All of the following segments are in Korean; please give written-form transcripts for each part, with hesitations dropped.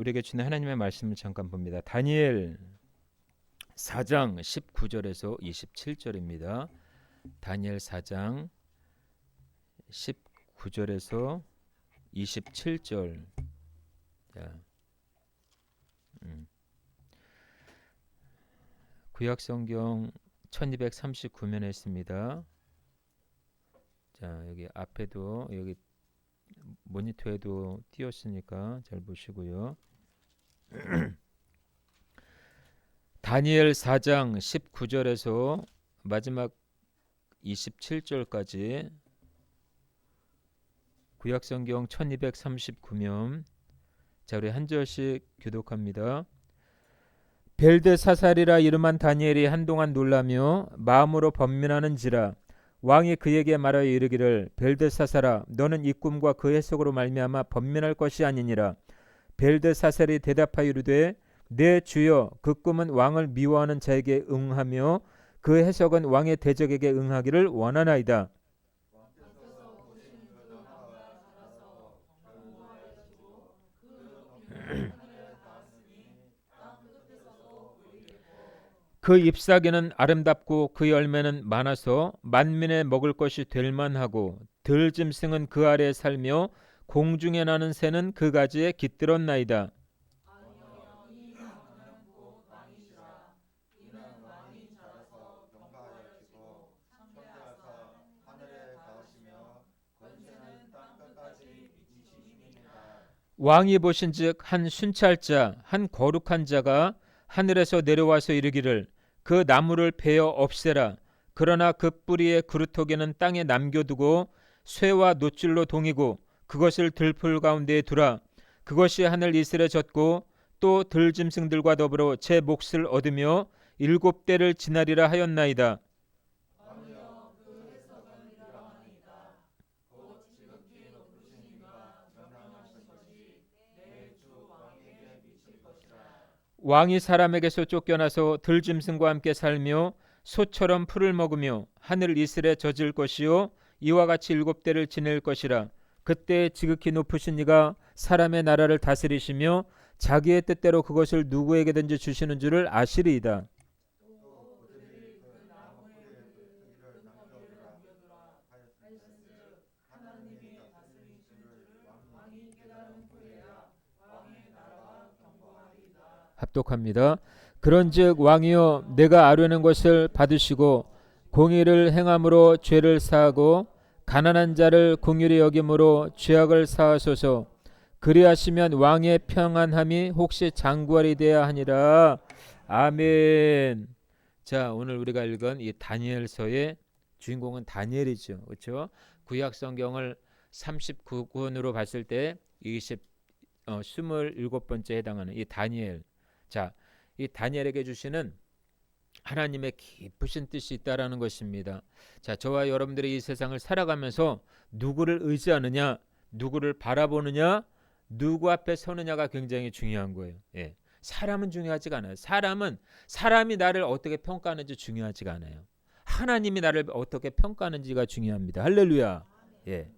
우리에게 주는 하나님의 말씀을 잠깐 봅니다. 다니엘 4장 19절에서 27절입니다. 다니엘 4장 19절에서 27절. 자, 구약성경 1239면에 있습니다. 자, 여기 앞에도 여기 모니터에도 띄었으니까 잘 보시고요. 다니엘 4장 19절에서 마지막 27절까지 구약성경 1239면. 자, 우리 한 절씩 교독합니다. 벨드사살이라 이름한 다니엘이 한동안 놀라며 마음으로 번민하는지라 왕이 그에게 말하여 이르기를 벨드사살아 너는 이 꿈과 그 해석으로 말미암아 번민할 것이 아니니라. 벨드사살이 대답하여 이르되 내 주여 그 꿈은 왕을 미워하는 자에게 응하며 그 해석은 왕의 대적에게 응하기를 원하나이다. 그 잎사귀는 아름답고 그 열매는 많아서 만민의 먹을 것이 될 만하고 들짐승은 그 아래에 살며 공중에 나는 새는 그 가지에 깃들었나이다. 왕이 보신즉 한 순찰자 한 거룩한 자가 하늘에서 내려와서 이르기를 그 나무를 베어 없애라. 그러나 그 뿌리의 그루터기는 땅에 남겨두고 쇠와 노줄로 동이고 그것을 들풀 가운데에 두라. 그것이 하늘 이슬에 젖고 또 들짐승들과 더불어 제 몫을 얻으며 7대를 지나리라 하였나이다. 왕이 사람에게서 쫓겨나서 들짐승과 함께 살며 소처럼 풀을 먹으며 하늘 이슬에 젖을 것이요 이와 같이 7대를 지낼 것이라. 그때 지극히 높으신 이가 사람의 나라를 다스리시며 자기의 뜻대로 그것을 누구에게든지 주시는 줄을 아시리이다. 합독합니다. 그런즉 왕이여 내가 아뢰는 것을 받으시고 공의를 행함으로 죄를 사하고 가난한 자를 긍휼히 여김으로 죄악을 사하소서. 그리하시면 왕의 평안함이 혹시 장구할이 되어야 하니라. 아멘. 자, 오늘 우리가 읽은 이 다니엘서의 주인공은 다니엘이죠. 그렇죠? 구약 성경을 39권으로 봤을 때 27번째 해당하는 이 다니엘. 자, 이 다니엘에게 주시는 하나님의 깊으신 뜻이 있다라는 것입니다. 자, 저와 여러분들이 이 세상을 살아가면서 누구를 의지하느냐, 누구를 바라보느냐, 누구 앞에 서느냐가 굉장히 중요한 거예요. 예. 사람은 중요하지가 않아요. 사람이 나를 어떻게 평가하는지 중요하지가 않아요. 하나님이 나를 어떻게 평가하는지가 중요합니다. 할렐루야. 예.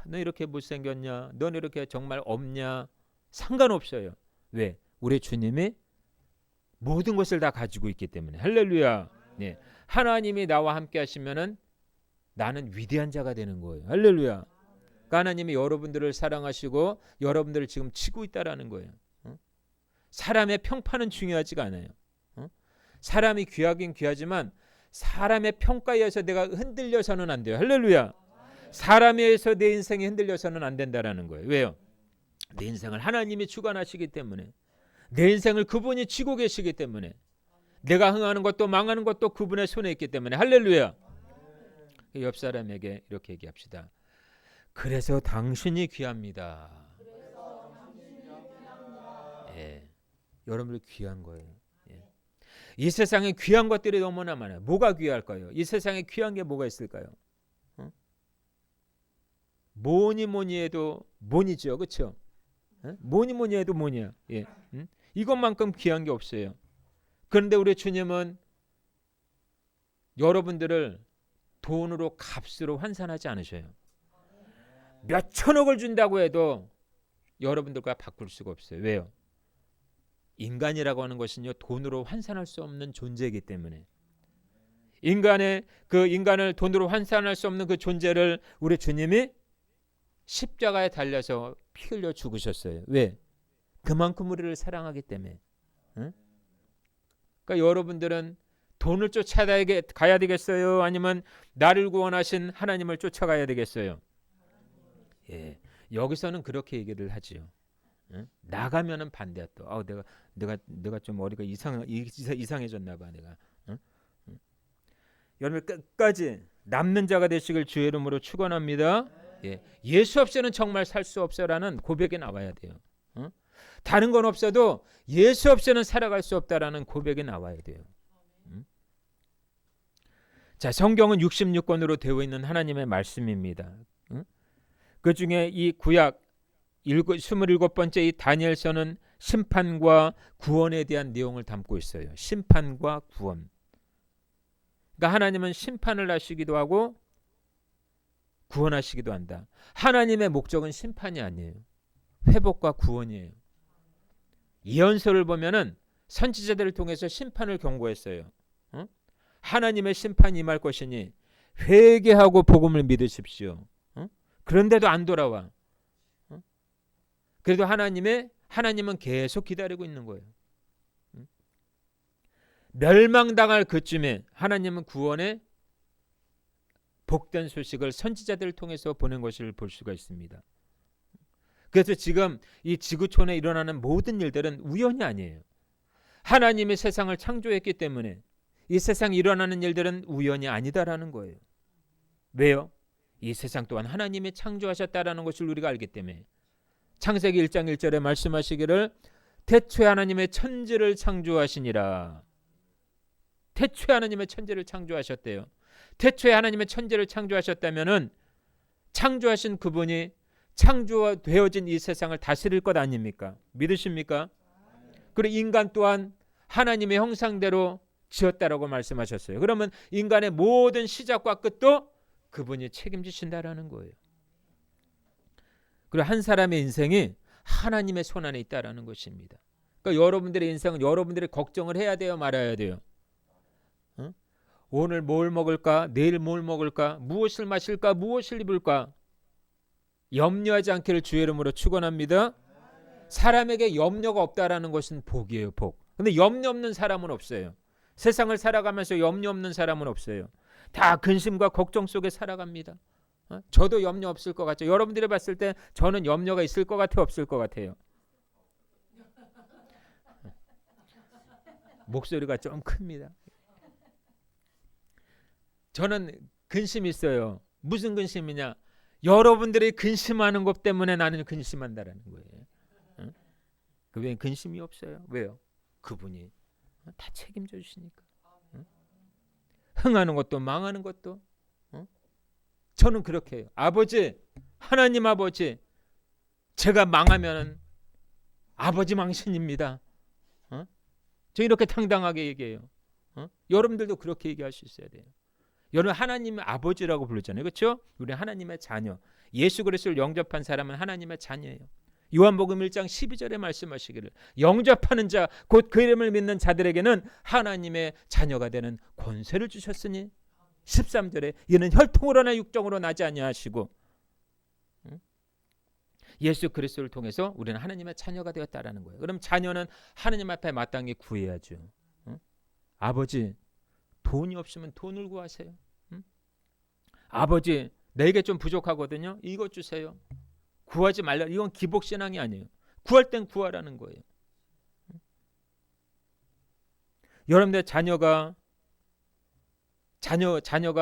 너 이렇게 못생겼냐? 넌 이렇게 정말 없냐? 상관없어요. 왜? 우리 주님이 모든 것을 다 가지고 있기 때문에. 할렐루야. 네. 하나님이 나와 함께 하시면은 나는 위대한 자가 되는 거예요. 할렐루야. 그러니까 하나님이 여러분들을 사랑하시고 여러분들을 지금 치고 있다라는 거예요. 사람의 평판은 중요하지가 않아요. 사람이 귀하긴 귀하지만 사람의 평가에 의해서 내가 흔들려서는 안 돼요. 할렐루야. 사람에 의해서 내 인생이 흔들려서는 안 된다라는 거예요. 왜요? 내 인생을 하나님이 주관하시기 때문에, 내 인생을 그분이 쥐고 계시기 때문에, 내가 흥하는 것도 망하는 것도 그분의 손에 있기 때문에. 할렐루야. 옆 사람에게 이렇게 얘기합시다. 그래서 당신이 귀합니다. 예, 여러분들 귀한 거예요. 예. 이 세상에 귀한 것들이 너무나 많아요. 뭐가 귀할까요? 이 세상에 귀한 게 뭐가 있을까요? 뭐니 해도 뭐니죠, 그렇죠? 뭐니 해도 뭐냐? 예. 이것만큼 귀한 게 없어요. 그런데 우리 주님은 여러분들을 돈으로 값으로 환산하지 않으셔요. 몇 천억을 준다고 해도 여러분들과 바꿀 수가 없어요. 왜요? 인간이라고 하는 것은요, 돈으로 환산할 수 없는 존재이기 때문에. 인간을 돈으로 환산할 수 없는 그 존재를 우리 주님이 십자가에 달려서 피 흘려 죽으셨어요. 왜? 그만큼 우리를 사랑하기 때문에. 응? 그러니까 여러분들은 돈을 쫓아가야 되겠어요? 아니면 나를 구원하신 하나님을 쫓아가야 되겠어요? 예, 여기서는 그렇게 얘기를 하지요. 응? 나가면은 반대야 또. 내가 좀 머리가 이상해졌나 봐 내가. 응? 응? 여러분 끝까지 남는 자가 되시길 주의 이름으로 축원합니다. 예, 예수 없이는 정말 살 수 없어라는 고백이 나와야 돼요. 응? 다른 건 없어도 예수 없이는 살아갈 수 없다라는 고백이 나와야 돼요. 응? 자, 성경은 66권으로 되어 있는 하나님의 말씀입니다. 응? 그 중에 이 구약 27번째 이 다니엘서는 심판과 구원에 대한 내용을 담고 있어요. 심판과 구원. 그러니까 하나님은 심판을 하시기도 하고 구원하시기도 한다. 하나님의 목적은 심판이 아니에요. 회복과 구원이에요. 예언서를 보면은 선지자들을 통해서 심판을 경고했어요. 어? 하나님의 심판이 임할 것이니 회개하고 복음을 믿으십시오. 어? 그런데도 안 돌아와. 그래도 하나님은 계속 기다리고 있는 거예요. 멸망당할 그쯤에 하나님은 구원의 복된 소식을 선지자들을 통해서 보낸 것을 볼 수가 있습니다. 그래서 지금 이 지구촌에 일어나는 모든 일들은 우연이 아니에요. 하나님이 세상을 창조했기 때문에 이 세상에 일어나는 일들은 우연이 아니다라는 거예요. 왜요? 이 세상 또한 하나님이 창조하셨다라는 것을 우리가 알기 때문에. 창세기 1장 1절에 말씀하시기를 태초에 하나님의 천지를 창조하시니라. 태초에 하나님의 천지를 창조하셨대요. 태초에 하나님의 천지를 창조하셨다면은 창조하신 그분이 창조되어진 이 세상을 다스릴 것 아닙니까? 믿으십니까? 그리고 인간 또한 하나님의 형상대로 지었다라고 말씀하셨어요. 그러면 인간의 모든 시작과 끝도 그분이 책임지신다라는 거예요. 그리고 한 사람의 인생이 하나님의 손 안에 있다라는 것입니다. 그러니까 여러분들의 인생은 여러분들이 걱정을 해야 돼요, 말아야 돼요. 어? 오늘 뭘 먹을까? 내일 뭘 먹을까? 무엇을 마실까? 무엇을 입을까? 염려하지 않기를 주의 이름으로 축원합니다. 사람에게 염려가 없다라는 것은 복이에요, 복. 근데 염려 없는 사람은 없어요. 세상을 살아가면서 염려 없는 사람은 없어요. 다 근심과 걱정 속에 살아갑니다. 저도 염려 없을 것 같죠. 여러분들이 봤을 때 저는 염려가 있을 것 같아요, 없을 것 같아요? 목소리가 좀 큽니다. 저는 근심이 있어요. 무슨 근심이냐? 여러분들이 근심하는 것 때문에 나는 근심한다라는 거예요. 왜 근심이 없어요? 왜요? 그분이 다 책임져 주시니까. 흥하는 것도 망하는 것도. 저는 그렇게 해요. 아버지, 하나님 아버지, 제가 망하면 아버지 망신입니다. 저 이렇게 당당하게 얘기해요. 여러분들도 그렇게 얘기할 수 있어야 돼요. 여러분 하나님의 아버지라고 부르잖아요. 그렇죠? 우리 하나님의 자녀. 예수 그리스도를 영접한 사람은 하나님의 자녀예요. 요한복음 1장 12절에 말씀하시기를 영접하는 자, 곧 그 이름을 믿는 자들에게는 하나님의 자녀가 되는 권세를 주셨으니 13절에 이는 혈통으로나 육정으로 나지 아니하시고 예수 그리스도를 통해서 우리는 하나님의 자녀가 되었다라는 거예요. 그럼 자녀는 하나님 앞에 마땅히 구해야죠. 아버지, 돈이 없으면 돈을 구하세요. 아버지, 내게 좀 부족하거든요. 이것 주세요. 구하지 말라. 이건 기복신앙이 아니에요. 구할 땐 구하라는 거예요. 여러분들 자녀가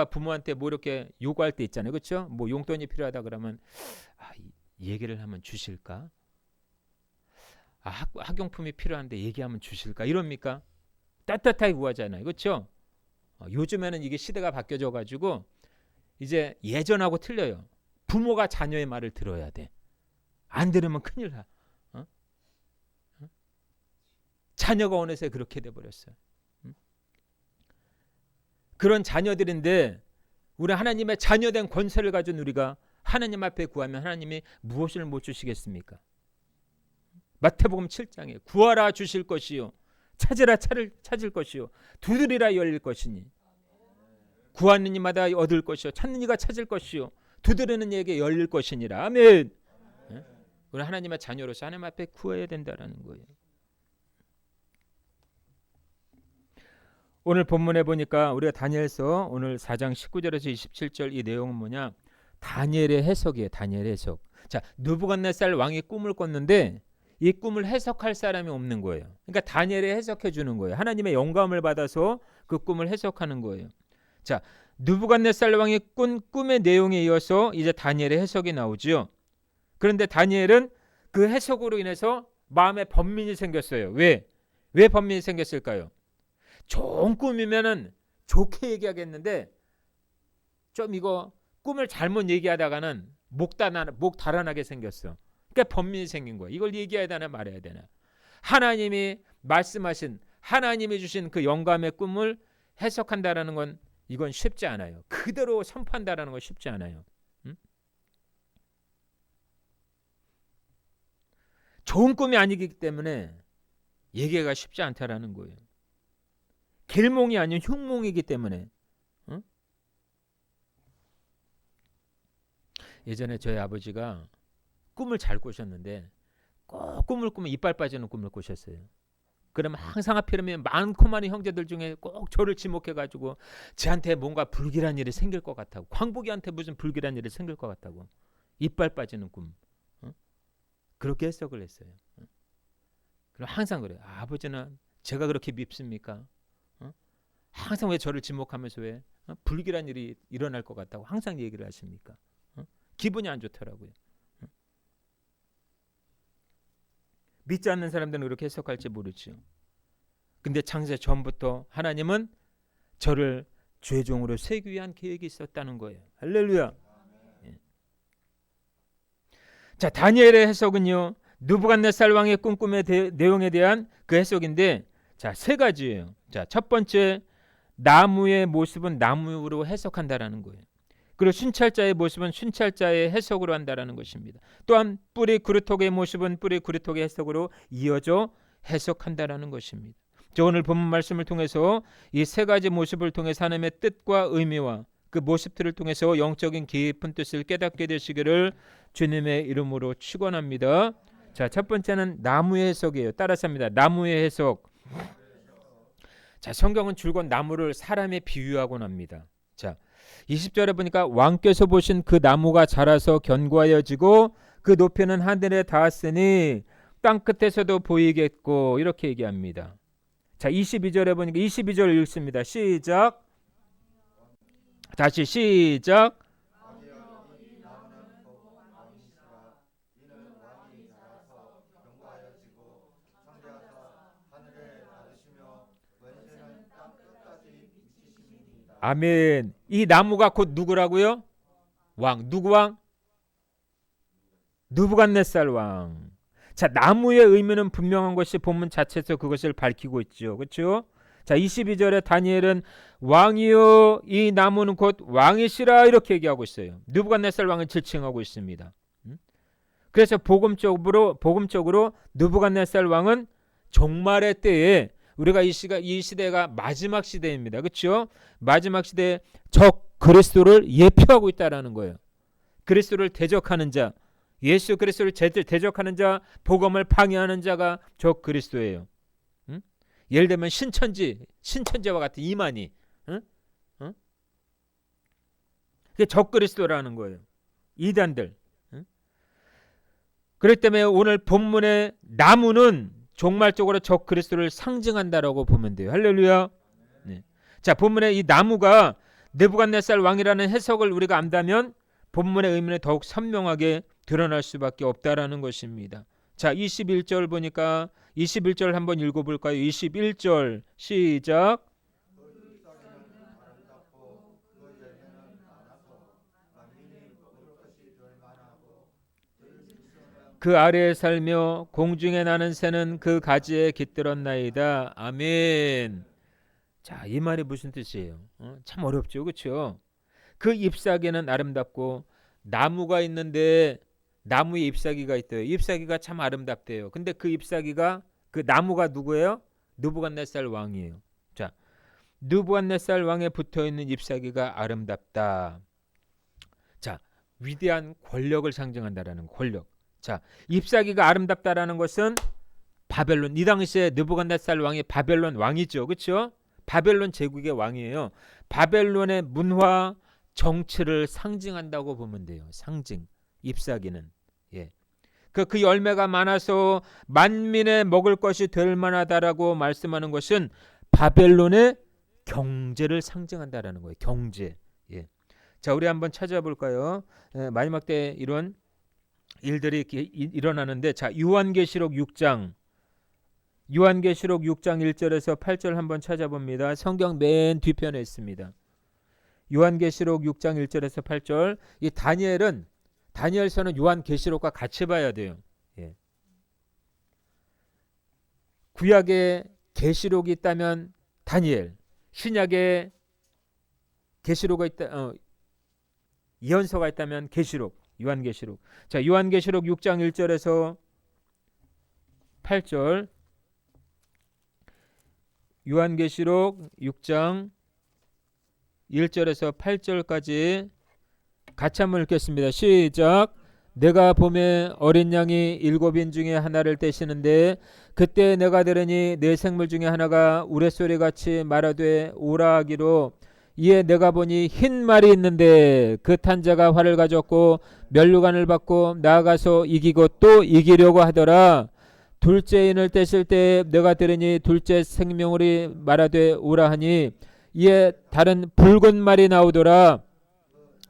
부모한테 뭐 이렇게 요구할 때 있잖아요. 그렇죠? 뭐 용돈이 필요하다 그러면 얘기를 하면 주실까? 학용품이 필요한데 얘기하면 주실까? 이럽니까? 따뜻하게 구하잖아요. 그렇죠? 요즘에는 이게 시대가 바뀌어져 가지고 이제 예전하고 틀려요. 부모가 자녀의 말을 들어야 돼. 안 들으면 큰일 나. 자녀가 어느새 그렇게 돼버렸어요. 그런 자녀들인데 우리 하나님의 자녀된 권세를 가진 우리가 하나님 앞에 구하면 하나님이 무엇을 못 주시겠습니까? 마태복음 7장에 구하라 주실 것이요 찾으라 찾을 것이요 두드리라 열릴 것이니 구하는 이마다 얻을 것이요 찾는 이가 찾을 것이요 두드리는 이에게 열릴 것이니라. 아멘. 우리 하나님의 자녀로서 하나님 앞에 구해야 된다라는 거예요. 오늘 본문에 보니까 우리가 다니엘서 오늘 4장 19절에서 27절 이 내용은 뭐냐? 다니엘의 해석이에요. 다니엘의 해석. 자, 느부갓네살 왕이 꿈을 꿨는데 이 꿈을 해석할 사람이 없는 거예요. 그러니까 다니엘이 해석해 주는 거예요. 하나님의 영감을 받아서 그 꿈을 해석하는 거예요. 자, 느부갓네살 왕이 꾼 꿈의 내용에 이어서 이제 다니엘의 해석이 나오죠. 그런데 다니엘은 그 해석으로 인해서 마음에 번민이 생겼어요. 왜 번민이 생겼을까요? 좋은 꿈이면은 좋게 얘기하겠는데 좀 이거 꿈을 잘못 얘기하다가는 목 달아나게 생겼어. 그러니까 번민이 생긴 거야. 이걸 얘기해야 되나 말해야 되나. 하나님이 말씀하신 하나님이 주신 그 영감의 꿈을 해석한다라는 건 이건 쉽지 않아요. 그대로 선포한다라는 건 쉽지 않아요. 좋은 꿈이 아니기 때문에 얘기가 쉽지 않다라는 거예요. 길몽이 아닌 흉몽이기 때문에. 예전에 저희 아버지가 꿈을 잘 꾸셨는데 꼭 꿈을 꾸면 이빨 빠지는 꿈을 꾸셨어요. 그러면 항상 하필이면 많고 많은 형제들 중에 꼭 저를 지목해가지고 저한테 뭔가 불길한 일이 생길 것 같다고, 광복이한테 무슨 불길한 일이 생길 것 같다고, 이빨 빠지는 꿈, 그렇게 해석을 했어요. 그럼 항상 그래요. 아버지는 제가 그렇게 밉습니까? 항상 왜 저를 지목하면서 왜 불길한 일이 일어날 것 같다고 항상 얘기를 하십니까? 기분이 안 좋더라고요. 믿지 않는 사람들은 그렇게 해석할지 모르죠. 근데 창세 전부터 하나님은 저를 죄종으로 세기 위한 계획이 있었다는 거예요. 할렐루야. 예. 자, 다니엘의 해석은요, 느부갓네살 왕의 꿈꿈의 내용에 대한 그 해석인데, 자, 세 가지예요. 자, 첫 번째, 나무의 모습은 나무로 해석한다라는 거예요. 그리고 순찰자의 모습은 순찰자의 해석으로 한다라는 것입니다. 또한 뿌리 그루톡의 모습은 뿌리 그루톡의 해석으로 이어져 해석한다라는 것입니다. 저 오늘 본문 말씀을 통해서 이 세 가지 모습을 통해서 하나님의 뜻과 의미와 그 모습들을 통해서 영적인 깊은 뜻을 깨닫게 되시기를 주님의 이름으로 축원합니다. 자, 첫 번째는 나무의 해석이에요. 따라서 합니다. 나무의 해석. 자, 성경은 줄곧 나무를 사람에 비유하곤 합니다. 자, 20절에 보니까 왕께서 보신 그 나무가 자라서 견고하여지고 그 높이는 하늘에 닿았으니 땅 끝에서도 보이겠고, 이렇게 얘기합니다. 자, 22절에 보니까 22절 읽습니다. 시작. 다시 시작. 아멘. 이 나무가 곧 누구라고요? 왕. 누구 왕? 느부갓네살 왕. 자, 나무의 의미는 분명한 것이 본문 자체에서 그것을 밝히고 있죠. 그렇죠? 자, 22절에 다니엘은 왕이요 이 나무는 곧 왕이시라 이렇게 얘기하고 있어요. 느부갓네살 왕을 지칭하고 있습니다. 그래서 복음적으로 느부갓네살 왕은 종말의 때에 우리가 이 시대가 마지막 시대입니다. 그렇죠? 마지막 시대에 적 그리스도를 예표하고 있다라는 거예요. 그리스도를 대적하는 자, 예수 그리스도를 대적하는 자, 복음을 방해하는 자가 적 그리스도예요. 예를 들면 신천지와 같은 이만희, 그게 적 그리스도라는 거예요. 이단들. 그렇기 때문에 오늘 본문의 나무는 종말적으로 적 그리스도를 상징한다라고 보면 돼요. 할렐루야. 네. 자, 본문의 이 나무가 느부갓네살 왕이라는 해석을 우리가 안다면 본문의 의미는 더욱 선명하게 드러날 수밖에 없다라는 것입니다. 자, 21절 보니까 21절 한번 읽어볼까요? 21절 시작. 그 아래에 살며 공중에 나는 새는 그 가지에 깃들었나이다. 아멘. 자, 이 말이 무슨 뜻이에요? 참 어렵죠, 그렇죠? 그 잎사귀는 아름답고 나무가 있는데 나무에 잎사귀가 있대요. 잎사귀가 참 아름답대요. 근데 그 잎사귀가 그 나무가 누구예요? 느부갓네살 왕이에요. 자, 느부갓네살 왕에 붙어 있는 잎사귀가 아름답다. 자, 위대한 권력을 상징한다라는 권력. 자, 잎사귀가 아름답다라는 것은 바벨론, 이 당시에 느부갓네살 왕이 바벨론 왕이죠. 그렇죠? 바벨론 제국의 왕이에요. 바벨론의 문화, 정치를 상징한다고 보면 돼요. 상징. 잎사귀는. 예. 그 열매가 많아서 만민의 먹을 것이 될 만하다라고 말씀하는 것은 바벨론의 경제를 상징한다라는 거예요. 경제. 예. 자, 우리 한번 찾아볼까요? 마지막 때 이런 일들이 일어나는데, 자, 요한계시록 6장 1절에서 8절 한번 찾아봅니다. 성경 맨 뒤편에 있습니다. 요한계시록 6장 1절에서 8절. 이 다니엘서는 요한계시록과 같이 봐야 돼요. 예. 구약에 계시록이 있다면 다니엘, 신약에 계시록이 있다, 예언서가 있다면 계시록, 요한계시록. 자, 요한계시록 6장 1절에서 8절. 요한계시록 6장 1절에서 8절까지 같이 한번 읽겠습니다. 시작. 내가 봄에 어린 양이 7인 중에 하나를 떼시는데 그때 내가 들으니 네 생물 중에 하나가 우레소리같이 말하되 오라 하기로, 이에 내가 보니 흰 말이 있는데 그 탄자가 활을 가졌고 면류관을 받고 나아가서 이기고 또 이기려고 하더라. 둘째 인을 떼실 때 내가 들으니 둘째 생명울이 말하되 오라 하니, 이에 다른 붉은 말이 나오더라.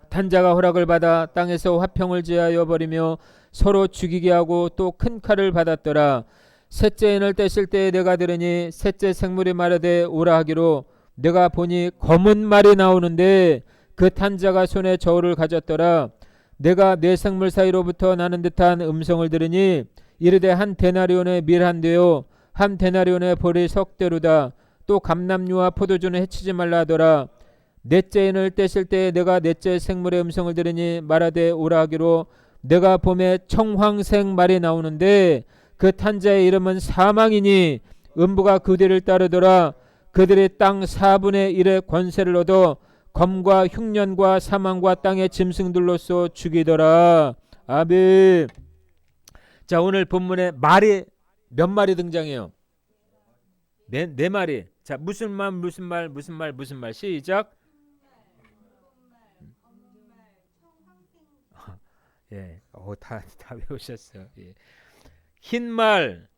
탄자가 허락을 받아 땅에서 화평을 제하여 버리며 서로 죽이게 하고 또 큰 칼을 받았더라. 셋째 인을 떼실 때 내가 들으니 셋째 생물이 말하되 오라 하기로, 내가 보니 검은 말이 나오는데 그 탄자가 손에 저울을 가졌더라. 내가 네 생물 사이로부터 나는 듯한 음성을 들으니 이르되 한 데나리온의 밀 한 대요 한 데나리온의 벌이 석 대루다. 또 감람류와 포도주는 해치지 말라 하더라. 넷째 인을 떼실 때 내가 넷째 생물의 음성을 들으니 말하되 오라 하기로, 내가 봄에 청황색 말이 나오는데 그 탄자의 이름은 사망이니 음부가 그 뒤를 따르더라. 그들이 땅 4분의 1의 권세를 얻어 검과 흉년과 사망과 땅의 짐승들로서 죽이더라. 아멘. 자, 오늘 본문에 말이 몇 마리 등장해요? 네 마리. 자, 무슨 말 시작. 예, 다 외우셨어요. 예. 흰 말,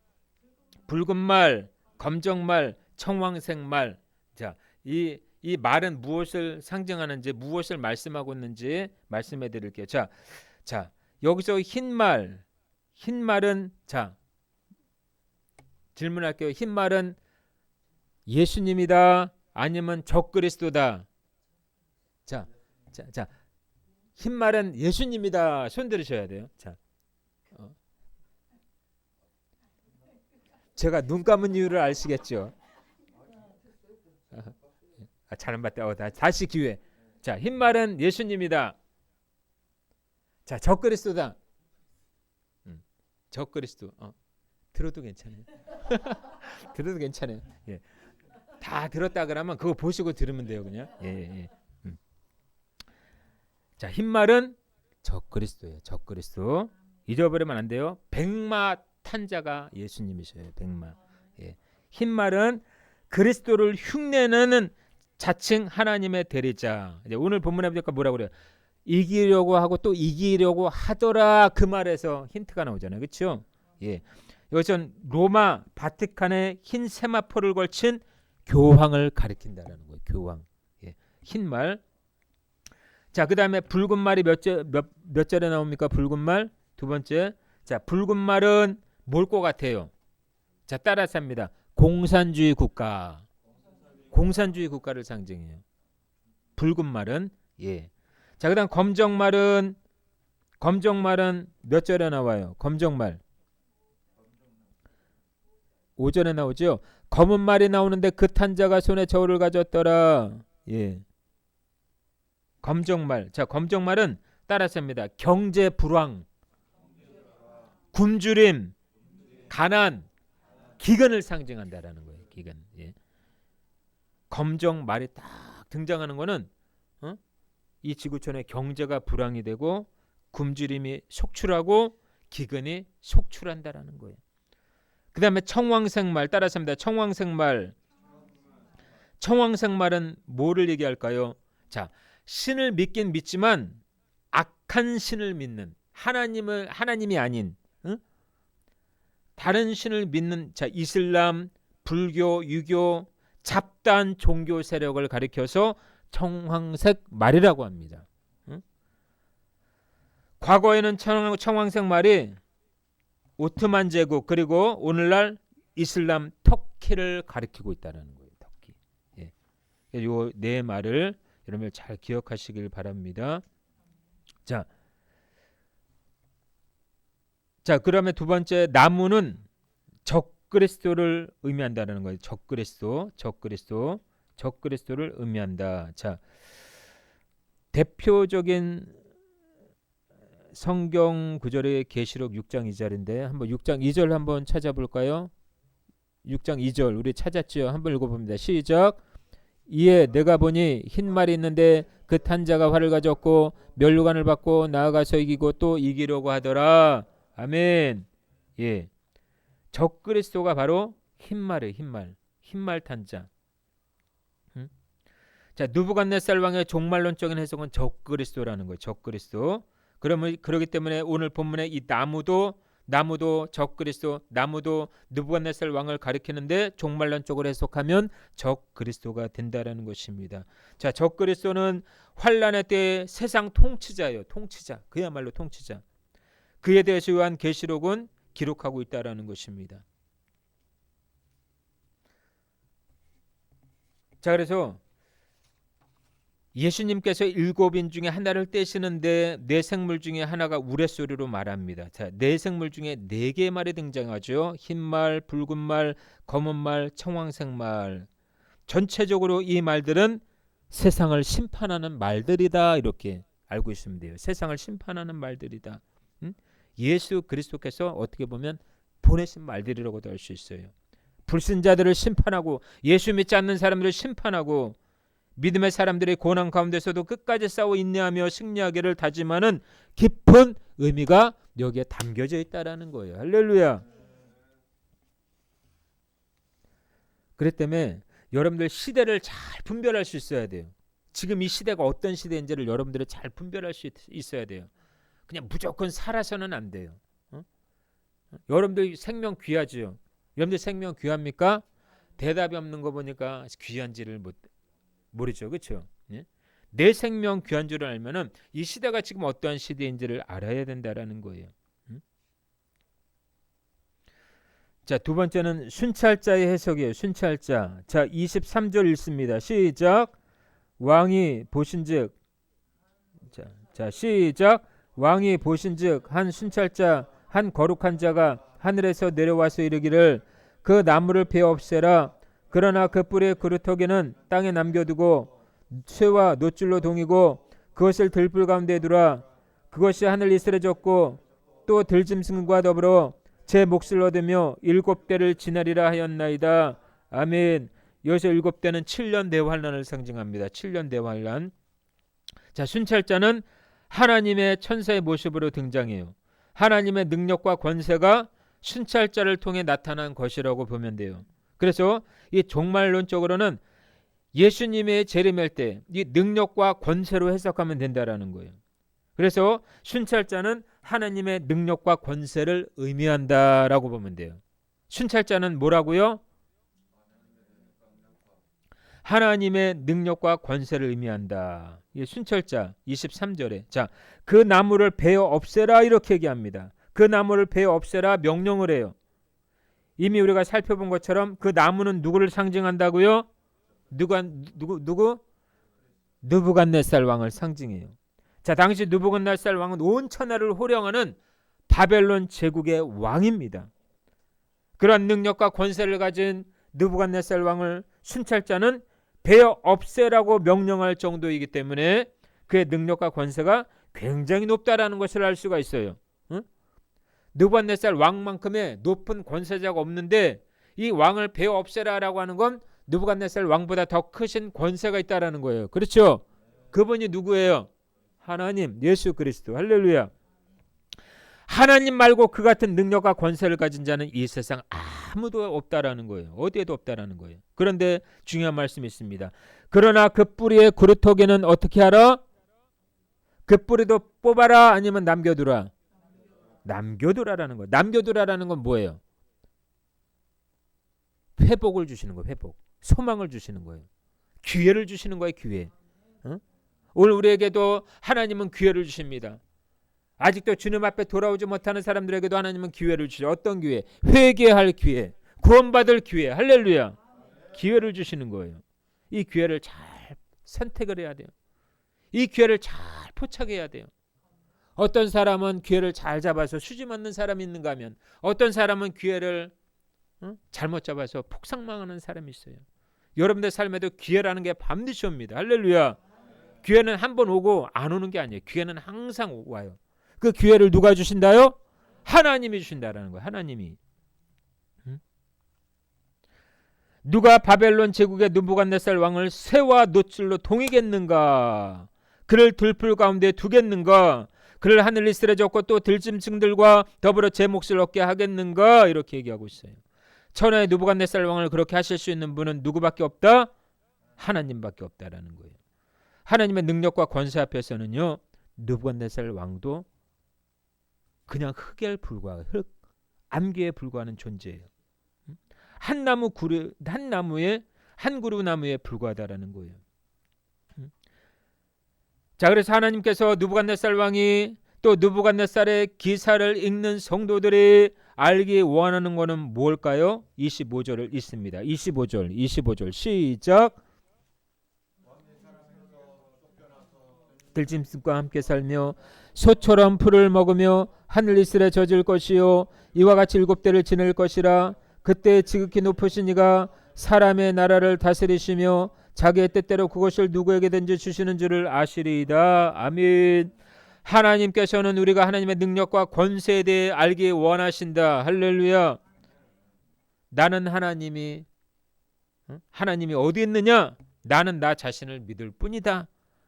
붉은 말, 검정 말, 청황색 말. 자, 이 말은 무엇을 상징하는지, 무엇을 말씀하고 있는지 말씀해 드릴게요. 자, 여기서 흰 말은, 자, 질문할게요. 흰 말은 예수님이다, 아니면 적그리스도다? 자, 흰 말은 예수님이다. 손 들으셔야 돼요. 자, 제가 눈 감은 이유를 아시겠죠? 잘 안 봤다. 다시 기회. 자, 흰 말은 예수님이다. 자, 적그리스도다. 적그리스도. 들어도 괜찮아요. 들어도 괜찮아요. 예. 다 들었다 그러면 그거 보시고 들으면 돼요, 그냥. 예. 자, 흰 말은 적그리스도예요. 적그리스도. 잊어버리면 안 돼요. 백마 탄자가 예수님이셔요. 백마. 예. 흰 말은 그리스도를 흉내내는 자칭 하나님의 대리자. 이제 오늘 본문에 보니까 뭐라고 그래요? 이기려고 하고 또 이기려고 하더라. 그 말에서 힌트가 나오잖아요. 그렇죠? 예. 이것은 로마 바티칸에 흰 세마포를 걸친 교황을 가리킨다라는 거예요. 교황. 예. 흰 말. 자, 그다음에 붉은 말이 몇 절에 나옵니까? 붉은 말. 두 번째. 자, 붉은 말은 뭘 것 같아요? 자, 따라서 합니다. 공산주의 국가. 공산주의 국가를 상징해요. 붉은 말은. 예. 자, 그다음 검정 말은 몇 절에 나와요? 검정 말. 5절에 나오죠. 검은 말이 나오는데 그 탄자가 손에 저울을 가졌더라. 예. 검정 말. 자, 검정 말은 따라서 합니다. 경제 불황. 굶주림, 가난, 기근을 상징한다라는 거예요. 기근. 예. 검정 말이 딱 등장하는 거는 이 지구촌의 경제가 불황이 되고 굶주림이 속출하고 기근이 속출한다라는 거예요. 그 다음에 청황색말 따라서 합니다. 청황색말. 청황색말은 뭐를 얘기할까요? 자, 신을 믿긴 믿지만 악한 신을 믿는 하나님이 아닌 다른 신을 믿는 자 이슬람, 불교, 유교, 잡다한 종교 세력을 가리켜서 청황색 말이라고 합니다. 과거에는 청황색 말이 오트만 제국 그리고 오늘날 이슬람 터키를 가리키고 있다는 거예요. 터키. 예. 요 네 말을 여러분 잘 기억하시길 바랍니다. 자, 그러면 두 번째 나무는 적그리스도를 의미한다는 거예요. 적그리스도를 의미한다. 자, 대표적인 성경 구절의 계시록 6장 2절인데 한번 6장 2절 한번 찾아볼까요? 6장 2절 우리 찾았죠? 한번 읽어봅니다. 시작. 이에 내가 보니 흰 말이 있는데 그 탄 자가 활을 가졌고 면류관을 받고 나아가서 이기고 또 이기려고 하더라. 아멘. 예, 적그리스도가 바로 흰말이에요. 흰말 탄 자. 자, 느부갓네살 왕의 종말론적인 해석은 적그리스도라는 거예요. 적그리스도. 그러면 그렇기 때문에 오늘 본문의 이 나무도 적그리스도, 나무도 느부갓네살 왕을 가리키는데 종말론적으로 해석하면 적그리스도가 된다라는 것입니다. 자, 적그리스도는 환란의 때의 세상 통치자예요. 통치자. 그야말로 통치자. 그에 대해서 요한 계시록은 기록하고 있다라는 것입니다. 자, 그래서 예수님께서 7인 중에 하나를 떼시는데 네 생물 중에 하나가 우레소리로 말합니다. 자, 네 생물 중에 4개의 말이 등장하죠. 흰말, 붉은말, 검은말, 청황색말. 전체적으로 이 말들은 세상을 심판하는 말들이다 이렇게 알고 있으면 돼요. 세상을 심판하는 말들이다. 예수 그리스도께서 어떻게 보면 보내신 말들이라고도 할 수 있어요. 불신자들을 심판하고 예수 믿지 않는 사람들을 심판하고 믿음의 사람들이 고난 가운데서도 끝까지 싸워 인내하며 승리하기를 다짐하는 깊은 의미가 여기에 담겨져 있다라는 거예요. 할렐루야. 그렇기 때문에 여러분들 시대를 잘 분별할 수 있어야 돼요. 지금 이 시대가 어떤 시대인지를 여러분들이 잘 분별할 수 있어야 돼요. 그냥 무조건 살아서는 안 돼요. 여러분들 생명 귀하지요. 여러분들 생명 귀합니까? 대답이 없는 거 보니까 귀한지를 모르죠. 그렇죠? 예? 내 생명 귀한 줄을 알면은 이 시대가 지금 어떠한 시대인지를 알아야 된다라는 거예요. 자, 두 번째는 순찰자의 해석이에요. 순찰자. 자, 23절 읽습니다. 시작. 왕이 보신즉 자, 시작. 왕이 보신즉 한 순찰자 한 거룩한 자가 하늘에서 내려와서 이르기를 그 나무를 베어 없애라. 그러나 그 뿔의 그루터기는 땅에 남겨두고 쇠와 노줄로 동이고 그것을 들불 가운데 두라. 그것이 하늘 이슬에 졌고 또 들짐승과 더불어 제 몫을 얻으며 7대를 지나리라 하였나이다. 아멘. 여기서 7대는 7년 대환란을 상징합니다. 7년 대환란. 자, 순찰자는 하나님의 천사의 모습으로 등장해요. 하나님의 능력과 권세가 순찰자를 통해 나타난 것이라고 보면 돼요. 그래서 이 종말론적으로는 예수님의 재림할 때 이 능력과 권세로 해석하면 된다라는 거예요. 그래서 순찰자는 하나님의 능력과 권세를 의미한다라고 보면 돼요. 순찰자는 뭐라고요? 하나님의 능력과 권세를 의미한다. 이 순찰자 23절에 자, 그 나무를 베어 없애라 이렇게 얘기합니다. 그 나무를 베어 없애라 명령을 해요. 이미 우리가 살펴본 것처럼 그 나무는 누구를 상징한다고요? 누구? 느부갓네살 왕을 상징해요. 자, 당시 느부갓네살 왕은 온 천하를 호령하는 바벨론 제국의 왕입니다. 그러한 능력과 권세를 가진 느부갓네살 왕을 순찰자는 베어 없애라고 명령할 정도이기 때문에 그의 능력과 권세가 굉장히 높다라는 것을 알 수가 있어요. 응? 느부갓네살 왕만큼의 높은 권세자가 없는데 이 왕을 베어 없애라라고 하는 건 느부갓네살 왕보다 더 크신 권세가 있다라는 거예요. 그렇죠? 그분이 누구예요? 하나님, 예수 그리스도. 할렐루야. 하나님 말고 그 같은 능력과 권세를 가진 자는 이 세상 아무도 없다라는 거예요. 어디에도 없다라는 거예요. 그런데 중요한 말씀이 있습니다. 그러나 그 뿌리의 구루터기는 어떻게 하라? 그 뿌리도 뽑아라 아니면 남겨두라? 남겨두라라는 거예요. 남겨두라라는 건 뭐예요? 회복을 주시는 거예요. 회복. 소망을 주시는 거예요. 기회를 주시는 거예요. 기회. 어? 오늘 우리에게도 하나님은 기회를 주십니다. 아직도 주님 앞에 돌아오지 못하는 사람들에게도 하나님은 기회를 주죠. 어떤 기회? 회개할 기회, 구원받을 기회. 할렐루야. 기회를 주시는 거예요. 이 기회를 잘 선택을 해야 돼요. 이 기회를 잘 포착해야 돼요. 어떤 사람은 기회를 잘 잡아서 수지 맞는 사람이 있는가 하면 어떤 사람은 기회를 잘못 잡아서 폭삭망하는 사람이 있어요. 여러분들 삶에도 기회라는 게 반드시 옵니다. 할렐루야. 기회는 한 번 오고 안 오는 게 아니에요. 기회는 항상 와요. 그 기회를 누가 주신다요? 하나님이 주신다라는 거예요. 하나님이. 누가 바벨론 제국의 느부갓네살 왕을 새와 노줄로 동이겠는가? 그를 들풀 가운데 두겠는가? 그를 하늘 이슬에 젓고 또 들짐승들과 더불어 제 몫을 얻게 하겠는가? 이렇게 얘기하고 있어요. 천하의 느부갓네살 왕을 그렇게 하실 수 있는 분은 누구밖에 없다? 하나님밖에 없다라는 거예요. 하나님의 능력과 권세 앞에서는요, 느부갓네살 왕도 그냥 흙에 불과한 흙, 암기에 불과하는 존재예요. 한 그루 나무에 불과하다라는 거예요. 자, 그래서 하나님께서 느부갓네살 왕이 또 느부갓네살의 기사를 읽는 성도들이 알기 원하는 것은 뭘까요? 25절을 읽습니다. 25절 시작. 들짐승과 함께 살며 소처럼 풀을 먹으며 하늘 이슬에 젖을 것이요 이와 같이 7대를 지낼 것이라. 그때 지극히 높으신 이가 사람의 나라를 다스리시며 자기의 뜻대로 그것을 누구에게든지 주시는 줄을 아시리이다. 아멘. 하나님께서는 우리가 하나님의 능력과 권세에 대해 알기 원하신다. 할렐루야. 나는 하나님이 어디 있느냐? 나는 나 자신을 믿을 뿐이다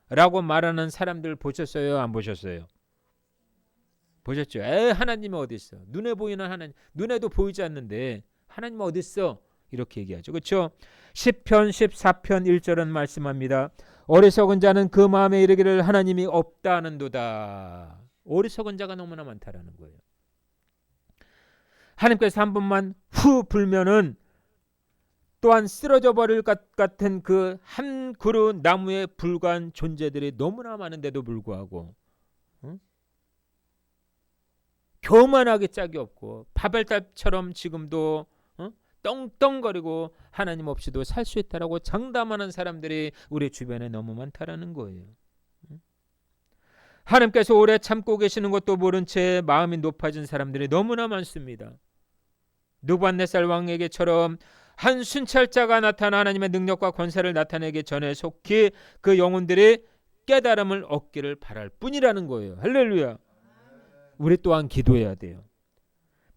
라고 말하는 사람들 보셨어요? 안 보셨어요? 보셨죠? 하나님이 어디 있어? 눈에 보이는 하나님, 눈에도 보이지 않는데 하나님 어디 있어? 이렇게 얘기하죠. 그렇죠? 10편 14편 1절은 말씀합니다. 어리석은 자는 그 마음에 이르기를 하나님이 없다는도다. 어리석은 자가 너무나 많다라는 거예요. 하나님께서 한 번만 후 불면은 또한 쓰러져 버릴 것 같은 그 한 그루 나무에 불과한 존재들이 너무나 많은데도 불구하고 교만하게 짝이 없고 바벨탑처럼 지금도 떵떵거리고 하나님 없이도 살 수 있다라고 장담하는 사람들이 우리 주변에 너무 많다라는 거예요. 하나님께서 오래 참고 계시는 것도 모른 채 마음이 높아진 사람들이 너무나 많습니다. 느부갓네살 왕에게처럼 한 순찰자가 나타나 하나님의 능력과 권세를 나타내기 전에 속히 그 영혼들이 깨달음을 얻기를 바랄 뿐이라는 거예요. 할렐루야. 우리 또한 기도해야 돼요.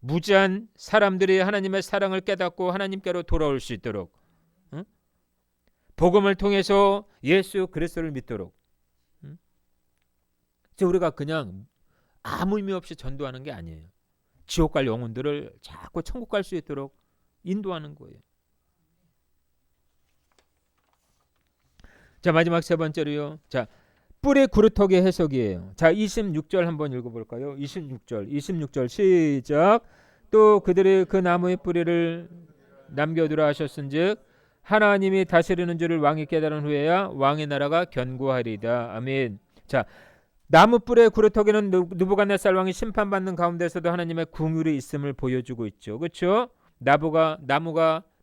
무지한 사람들이 하나님의 사랑을 깨닫고 하나님께로 돌아올 수 있도록, 복음을 통해서 예수 그리스도를 믿도록, 우리가 그냥 아무 의미 없이 전도하는 게 아니에요. 지옥 갈 영혼들을 자꾸 천국 갈 수 있도록 인도하는 거예요. 자, 마지막 세 번째로요. 자, 뿌리 구루터기 해석이에요. 자, 26절 한번 읽어볼까요? 26절 시작. 또 그들이 그 나무의 뿌리를 남겨두라 하셨은즉 하나님이 다스리는 줄을 왕이 깨달은 후에야 왕의 나라가 견고하리이다. 아멘. 자, 나무 뿔의 구루터기는 느부갓네살 왕이 심판받는 가운데서도 하나님의 긍휼이 있음을 보여주고 있죠. 그렇죠? 나무가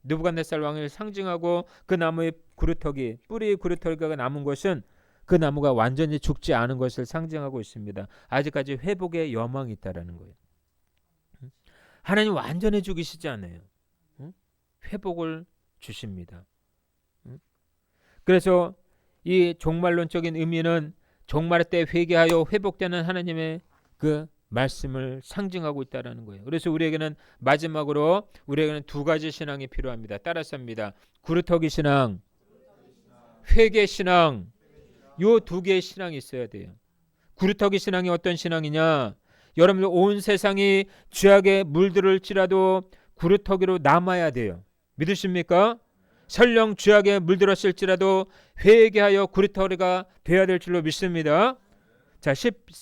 느부갓네살 왕을 상징하고 그 나무의 구루터기, 뿌리의 구루터기가 남은 것은 그 나무가 완전히 죽지 않은 것을 상징하고 있습니다. 아직까지 회복의 여망이 있다라는 거예요. 하나님 완전히 죽이시지 않아요. 회복을 주십니다. 그래서 이 종말론적인 의미는 종말의 때 회개하여 회복되는 하나님의 그 말씀을 상징하고 있다는 거예요. 그래서 우리에게는 마지막으로 우리에게는 두 가지 신앙이 필요합니다. 따라서 합니다. 구루터기 신앙, 회개 신앙, 요 두 개의 신앙이 있어야 돼요. 구루터기 신앙이 어떤 신앙이냐? 여러분들 온 세상이 죄악에 물들을지라도 구루터기로 남아야 돼요. 믿으십니까? 설령 죄악에 물들었을지라도 회개하여 구루터기가 되어야 될 줄로 믿습니다. 자,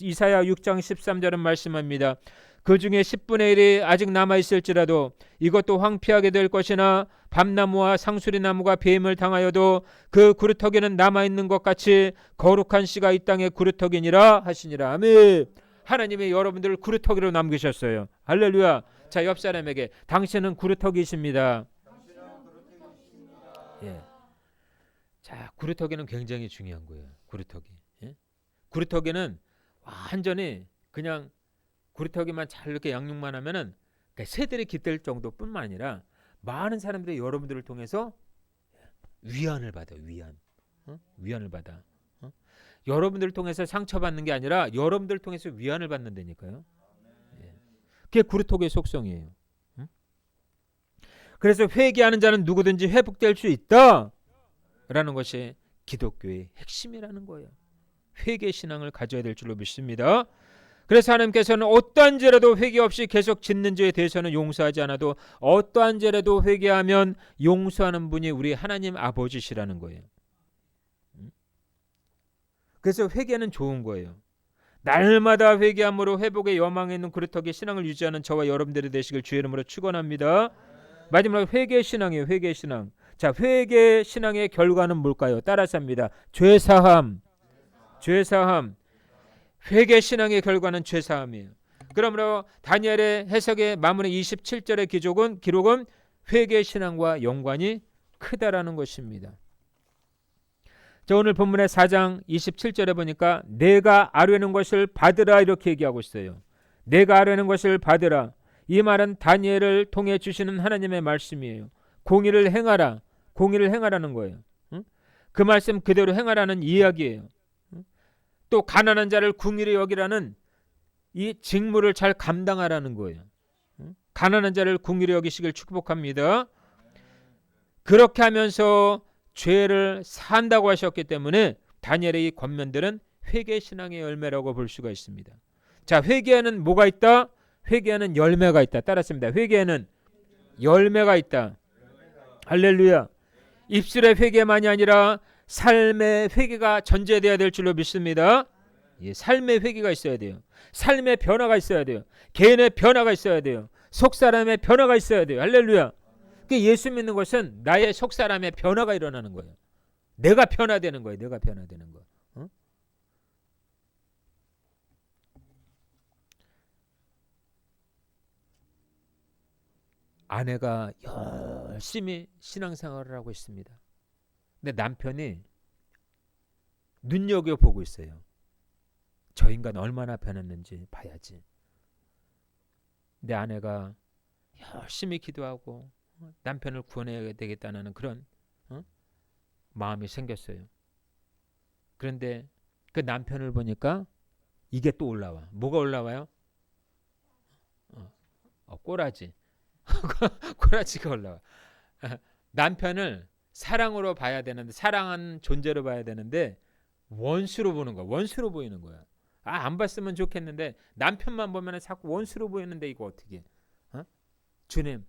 이사야 6장 13절은 말씀합니다. 그 중에 10분의 1이 아직 남아있을지라도 이것도 황폐하게 될 것이나 밤나무와 상수리나무가 배임을 당하여도 그 구루터기는 남아있는 것 같이 거룩한 씨가 이 땅에 구루터기니라 하시니라. 아멘. 하나님이 여러분들을 구루터기로 남기셨어요. 할렐루야. 자, 옆 사람에게 당신은 구루터기이십니다. 예. 자, 구루터기는 굉장히 중요한 거예요. 구루터기. 예? 구루터기는 완전히 그냥 구루터기만 잘 이렇게 양육만 하면은 새들이 깃들 정도뿐만 아니라 많은 사람들이 여러분들을 통해서 위안을 받아요. 위안을 받아. 여러분들을 통해서 상처받는 게 아니라 여러분들을 통해서 위안을 받는다니까요. 예. 그게 구루터기의 속성이에요. 그래서 회개하는 자는 누구든지 회복될 수 있다라는 것이 기독교의 핵심이라는 거예요. 회개 신앙을 가져야 될 줄로 믿습니다. 그래서 하나님께서는 어떠한 죄라도 회개 없이 계속 짓는 죄에 대해서는 용서하지 않아도 어떠한 죄라도 회개하면 용서하는 분이 우리 하나님 아버지시라는 거예요. 그래서 회개는 좋은 거예요. 날마다 회개함으로 회복의 여망에 있는 구루터기 신앙을 유지하는 저와 여러분들이 되시길 주의 이름으로 축원합니다. 마지막으로 회개 신앙이에요. 회개 신앙. 자, 회개 신앙의 결과는 뭘까요? 따라서 합니다. 죄사함. 회개 신앙의 결과는 죄사함이에요. 그러므로 다니엘의 해석의 마무리 27절의 기록은 회개 신앙과 연관이 크다라는 것입니다. 자, 오늘 본문의 4장 27절에 보니까 내가 아뢰는 것을 받으라 이렇게 얘기하고 있어요. 내가 아뢰는 것을 받으라. 이 말은 다니엘을 통해 주시는 하나님의 말씀이에요. 공의를 행하라는 거예요. 그 말씀 그대로 행하라는 이야기예요. 또 가난한 자를 궁일히 여기라는 이 직무를 잘 감당하라는 거예요. 가난한 자를 궁일히 여기시길 축복합니다. 그렇게 하면서 죄를 산다고 하셨기 때문에 다니엘의 이 권면들은 회개 신앙의 열매라고 볼 수가 있습니다. 자, 회개에는 뭐가 있다? 회개에는 열매가 있다. 따랐습니다. 회개에는 열매가 있다. 할렐루야. 입술의 회개만이 아니라 삶의 회개가 전제되어야 될 줄로 믿습니다. 예, 삶의 회개가 있어야 돼요. 삶의 변화가 있어야 돼요. 개인의 변화가 있어야 돼요. 속사람의 변화가 있어야 돼요. 할렐루야. 예수 믿는 것은 나의 속사람의 변화가 일어나는 거예요. 내가 변화되는 거예요. 내가 변화되는 거. 아내가 열심히 신앙생활을 하고 있습니다. 근데 남편이 눈여겨보고 있어요. 저 인간 얼마나 변했는지 봐야지. 내 아내가 열심히 기도하고 남편을 구원해야 되겠다는 그런 마음이 생겼어요. 그런데 그 남편을 보니까 이게 또 올라와. 뭐가 올라와요? 꼬라지. 꼬라지가 올라와. 남편을 사랑으로 봐야 되는데, 사랑하는 존재로 봐야 되는데 원수로 보는 거야. 원수로 보이는 거야. 안 봤으면 좋겠는데 남편만 보면 자꾸 원수로 보이는데 이거 어떻게? 주님,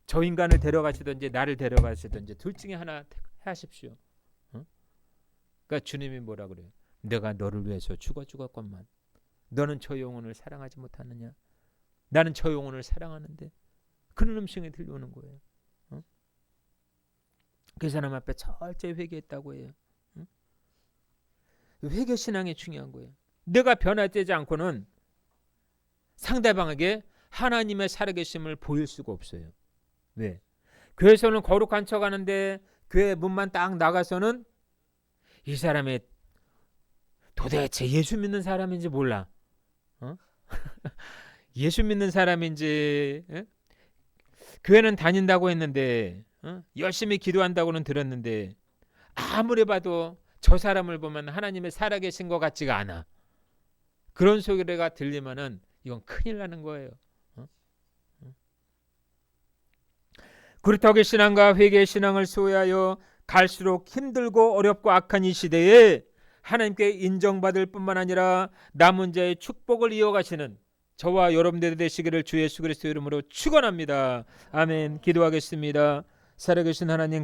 저 인간을 데려가시든지 나를 데려가시든지 둘 중에 하나 하십시오. 그러니까 주님이 뭐라 그래요? 내가 너를 위해서 죽었건만 너는 저 영혼을 사랑하지 못하느냐? 나는 저 영혼을 사랑하는데. 그런 음성이 들려오는 거예요. 그 사람 앞에 철저히 회개했다고 해요. 회개 신앙이 중요한 거예요. 내가 변화되지 않고는 상대방에게 하나님의 살아계심을 보일 수가 없어요. 왜? 교회에서는 거룩한 척 하는데 교회 문만 딱 나가서는 이 사람이 도대체 예수 믿는 사람인지 몰라. 예수 믿는 사람인지, 교회는 다닌다고 했는데, 열심히 기도한다고는 들었는데 아무리 봐도 저 사람을 보면 하나님의 살아계신 것 같지가 않아. 그런 소리가 들리면은 이건 큰일 나는 거예요. 어? 그렇다고 신앙과 회개의 신앙을 소외하여 갈수록 힘들고 어렵고 악한 이 시대에 하나님께 인정받을 뿐만 아니라 남은 자의 축복을 이어가시는 저와 여러분들이 되시기를 주 예수 그리스도 이름으로 축원합니다. 아멘. 기도하겠습니다. 살아계신 하나님